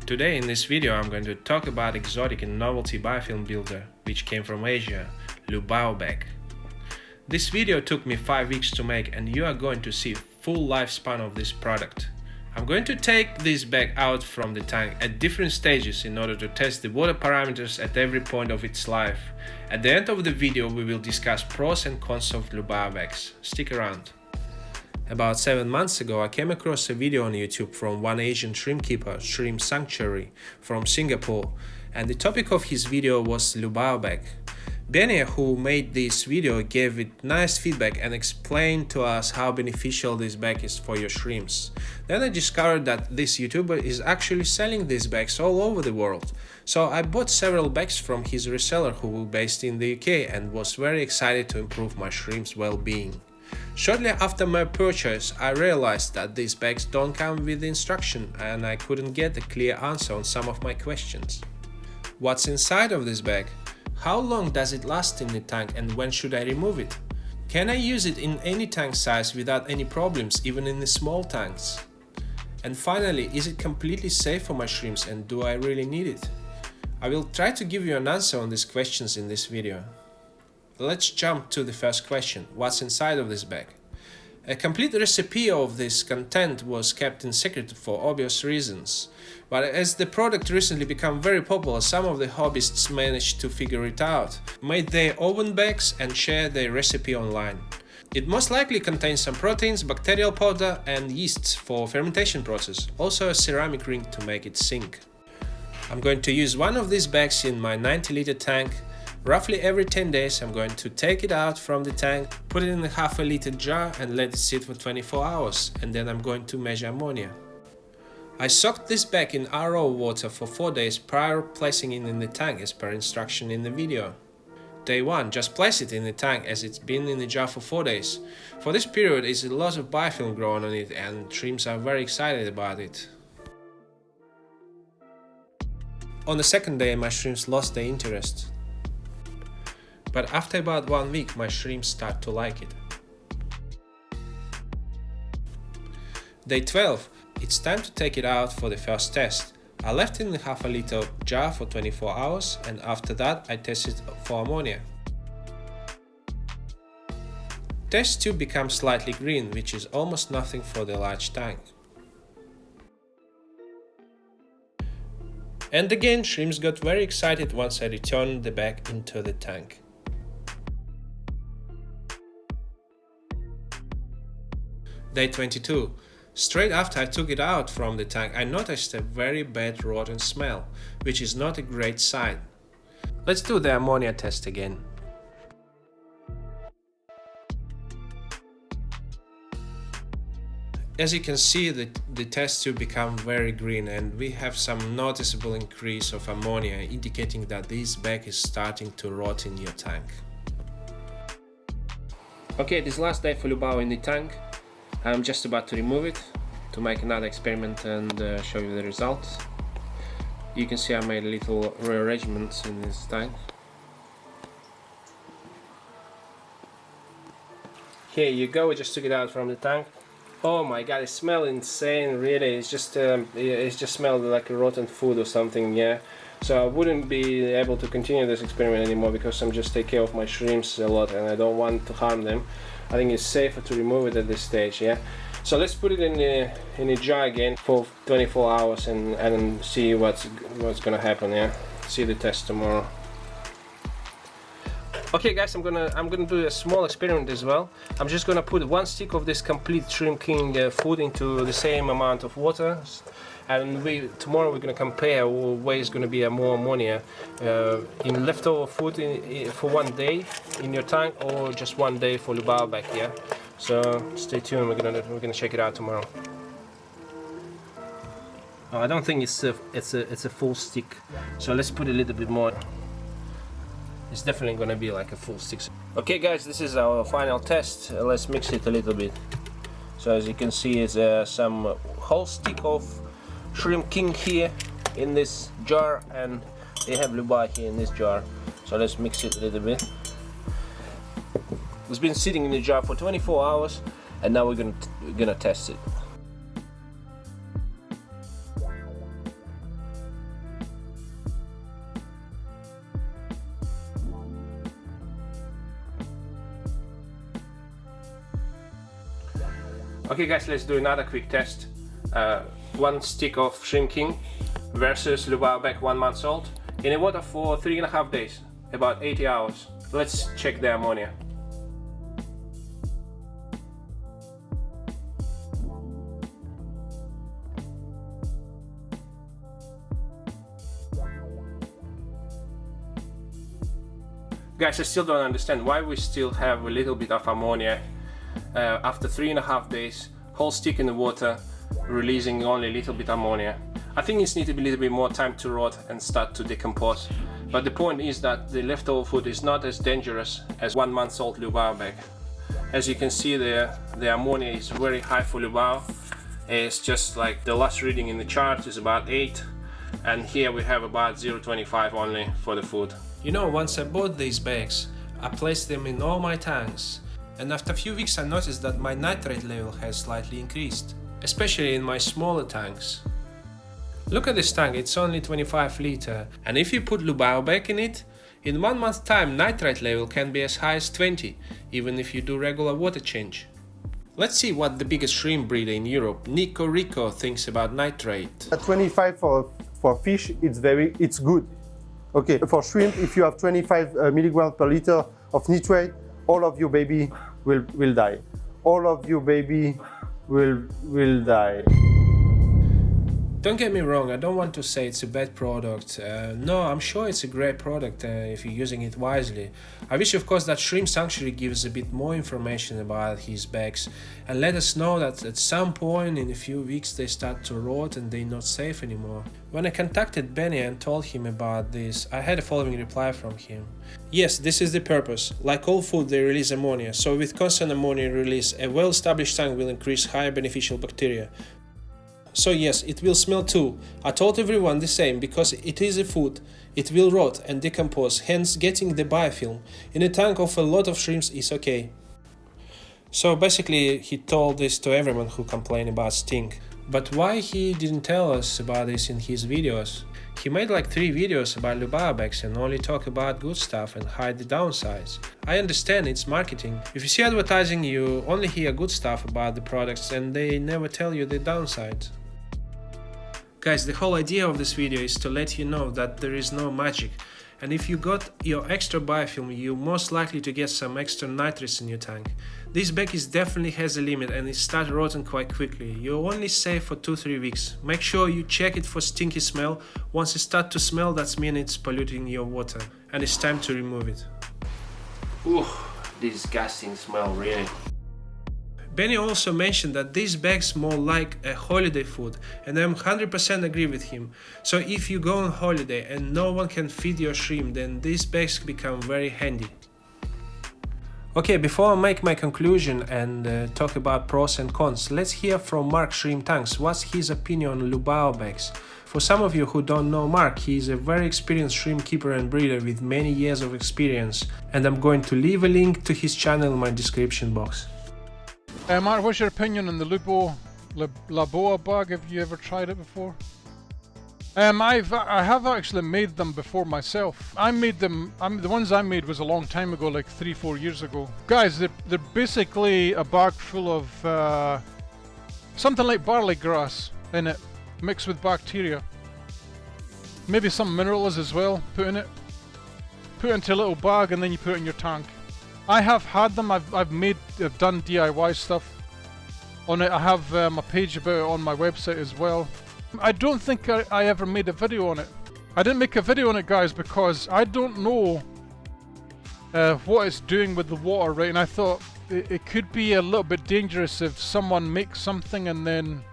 Today in this video I'm going to talk about exotic and novelty biofilm builder which came from Asia, Lubao bag. This video took me 5 weeks to make and you are going to see full lifespan of this product. I'm going to take this bag out from the tank at different stages in order to test the water parameters at every point of its life. At the end of the video we will discuss pros and cons of Lubao bags. Stick around. About 7 months ago I came across a video on YouTube from one Asian shrimp keeper, Shrimp Sanctuary, from Singapore, and the topic of his video was Lubao bag. Benny, who made this video, gave it nice feedback and explained to us how beneficial this bag is for your shrimps. Then I discovered that this YouTuber is actually selling these bags all over the world. So I bought several bags from his reseller who was based in the UK and was very excited to improve my shrimps' well-being. Shortly after my purchase, I realized that these bags don't come with instruction and I couldn't get a clear answer on some of my questions. What's inside of this bag? How long does it last in the tank and when should I remove it? Can I use it in any tank size without any problems, even in the small tanks? And finally, is it completely safe for my shrimps and do I really need it? I will try to give you an answer on these questions in this video. Let's jump to the first question. What's inside of this bag? A complete recipe of this content was kept in secret for obvious reasons. But as the product recently became very popular, some of the hobbyists managed to figure it out, made their own bags and shared their recipe online. It most likely contains some proteins, bacterial powder and yeasts for fermentation process, also a ceramic ring to make it sink. I'm going to use one of these bags in my 90-liter tank. Roughly every 10 days I'm going to take it out from the tank, put it in a half a liter jar and let it sit for 24 hours, and then I'm going to measure ammonia. I soaked this bag in RO water for 4 days prior placing it in the tank as per instruction in the video. Day 1, just place it in the tank as it's been in the jar for 4 days. For this period is a lot of biofilm growing on it and shrimps are very excited about it. On the second day my shrimps lost their interest. But after about 1 week my shrimps start to like it. Day 12, it's time to take it out for the first test. I left it in a half a liter jar for 24 hours and after that I tested for ammonia. Test tube becomes slightly green, which is almost nothing for the large tank. And again shrimps got very excited once I returned the bag into the tank. Day 22. Straight after I took it out from the tank, I noticed a very bad rotten smell, which is not a great sign. Let's do the ammonia test again. As you can see, the test tube become very green and we have some noticeable increase of ammonia, indicating that this bag is starting to rot in your tank. Okay, this last day for Lubao in the tank. I'm just about to remove it to make another experiment and show you the results. You can see I made little rearrangements in this tank. Here you go, we just took it out from the tank. Oh my god, it smells insane, really. It just smelled like a rotten food or something, yeah. So I wouldn't be able to continue this experiment anymore because I'm just taking care of my shrimps a lot and I don't want to harm them. I think it's safer to remove it at this stage, yeah. So let's put it in a jar again for 24 hours and see what's gonna happen, yeah. See the test tomorrow. Okay guys, I'm gonna do a small experiment as well. I'm just gonna put 1 stick of this complete Shrimp King food into the same amount of water, and tomorrow we're gonna compare where is gonna be more ammonia in leftover food for 1 day in your tank or just 1 day for Lubao bag, yeah. So stay tuned. We're gonna check it out tomorrow. I don't think it's a full stick, so let's put a little bit more. It's definitely gonna be like a full stick. Okay guys, this is our final test. Let's mix it a little bit. So as you can see, it's some whole stick of Shrimp King here in this jar and they have Lubao here in this jar. So let's mix it a little bit. It's been sitting in the jar for 24 hours and now we're gonna test it. Okay guys, let's do another quick test. 1 stick of Shrimp King versus Lubao bag 1 month old in the water for 3.5 days, about 80 hours. Let's check the ammonia. Guys, I still don't understand why we still have a little bit of ammonia after 3.5 days, whole stick in the water, releasing only a little bit ammonia. I think it needs to be a little bit more time to rot and start to decompose. But the point is that the leftover food is not as dangerous as 1 month old Lubao bag. As you can see there, the ammonia is very high for Lubao. It's just like the last reading in the chart is about 8, and here we have about 0.25 only for the food. You know, once I bought these bags, I placed them in all my tanks, and after a few weeks I noticed that my nitrate level has slightly increased, especially in my smaller tanks. Look at this tank, it's only 25 liter, and if you put Lubao back in it, in 1 month's time nitrate level can be as high as 20, even if you do regular water change. Let's see what the biggest shrimp breeder in Europe, Rico, thinks about nitrate. At 25 for fish, it's good. Okay, for shrimp, if you have 25 milligrams per liter of nitrate, all of your baby will die. All of your baby will die. Don't get me wrong, I don't want to say it's a bad product. No, I'm sure it's a great product if you're using it wisely. I wish of course that Shrimp Sanctuary gives a bit more information about his bags and let us know that at some point in a few weeks they start to rot and they're not safe anymore. When I contacted Benny and told him about this, I had a following reply from him. Yes, this is the purpose. Like all food, they release ammonia, so with constant ammonia release, a well-established tank will increase higher beneficial bacteria. So yes, it will smell too. I told everyone the same, because it is a food, it will rot and decompose, hence getting the biofilm in a tank of a lot of shrimps is okay. So basically he told this to everyone who complained about stink. But why he didn't tell us about this in his videos? He made like 3 videos about Lubao bags and only talk about good stuff and hide the downsides. I understand it's marketing. If you see advertising, you only hear good stuff about the products and they never tell you the downsides. Guys, the whole idea of this video is to let you know that there is no magic, and if you got your extra biofilm, you're most likely to get some extra nitrates in your tank. This bag definitely has a limit and it starts rotting quite quickly. You're only safe for 2-3 weeks. Make sure you check it for stinky smell. Once it starts to smell, that means it's polluting your water and it's time to remove it. Ooh, disgusting smell, really. Benny also mentioned that these bags more like a holiday food, and I'm 100% agree with him. So if you go on holiday and no one can feed your shrimp, then these bags become very handy. Okay, before I make my conclusion and talk about pros and cons, let's hear from Mark Shrimp Tanks. What's his opinion on Lubao bags? For some of you who don't know Mark, he is a very experienced shrimp keeper and breeder with many years of experience, and I'm going to leave a link to his channel in my description box. Mark, what's your opinion on the Lubao bag? Have you ever tried it before? I have actually made them before myself. I made them. The ones I made was a long time ago, like 3-4 years ago. Guys, they're basically a bag full of something like barley grass in it, mixed with bacteria. Maybe some minerals as well. Put in it. Put it into a little bag, and then you put it in your tank. I have had them. I've done DIY stuff on it. I have a page about it on my website as well. I don't think I ever made a video on it. I didn't make a video on it, guys, because I don't know what it's doing with the water, right? And I thought it could be a little bit dangerous if someone makes something and then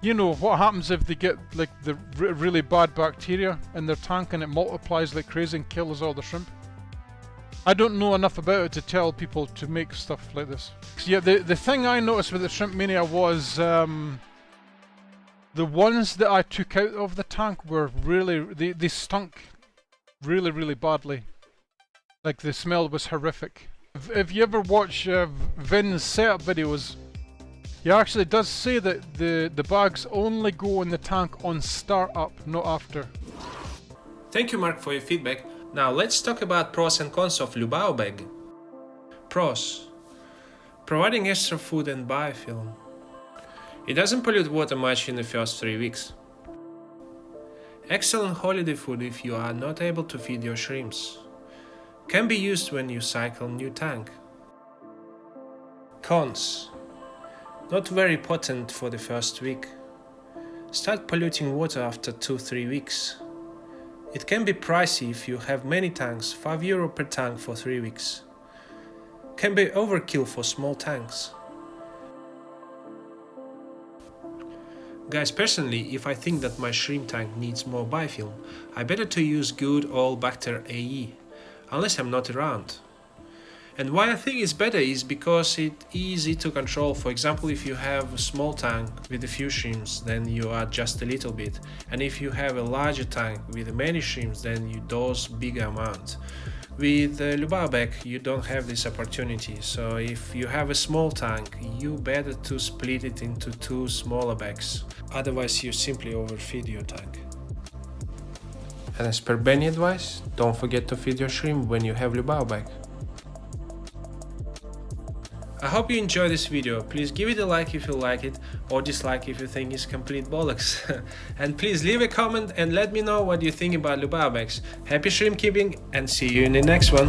you know what happens if they get like the really bad bacteria in their tank and it multiplies like crazy and kills all the shrimp. I don't know enough about it to tell people to make stuff like this. Yeah, the thing I noticed with the Shrimp Mania was the ones that I took out of the tank were really, they stunk really badly. Like the smell was horrific. If you ever watch Vin's setup videos, he actually does say that the bags only go in the tank on startup, not after. Thank you, Mark, for your feedback. Now let's talk about pros and cons of Lubao bag. Pros. Providing extra food and biofilm. It doesn't pollute water much in the first 3 weeks. Excellent holiday food if you are not able to feed your shrimps. Can be used when you cycle new tank. Cons. Not very potent for the first week. Start polluting water after 2-3 weeks. It can be pricey if you have many tanks, €5 per tank for 3 weeks. Can be overkill for small tanks. Guys, personally, if I think that my shrimp tank needs more biofilm, I better to use good old Bacter AE, unless I'm not around. And why I think it's better is because it's easy to control. For example, if you have a small tank with a few shrimps, then you add just a little bit. And if you have a larger tank with many shrimps, then you dose bigger amount. With the Lubao bag, you don't have this opportunity. So if you have a small tank, you better to split it into 2 smaller bags. Otherwise, you simply overfeed your tank. And as per Benny advice, don't forget to feed your shrimp when you have Lubao bag. I hope you enjoyed this video. Please give it a like if you like it, or dislike if you think it's complete bollocks. And please leave a comment and let me know what you think about Lubao bags. Happy shrimp keeping and see you in the next one.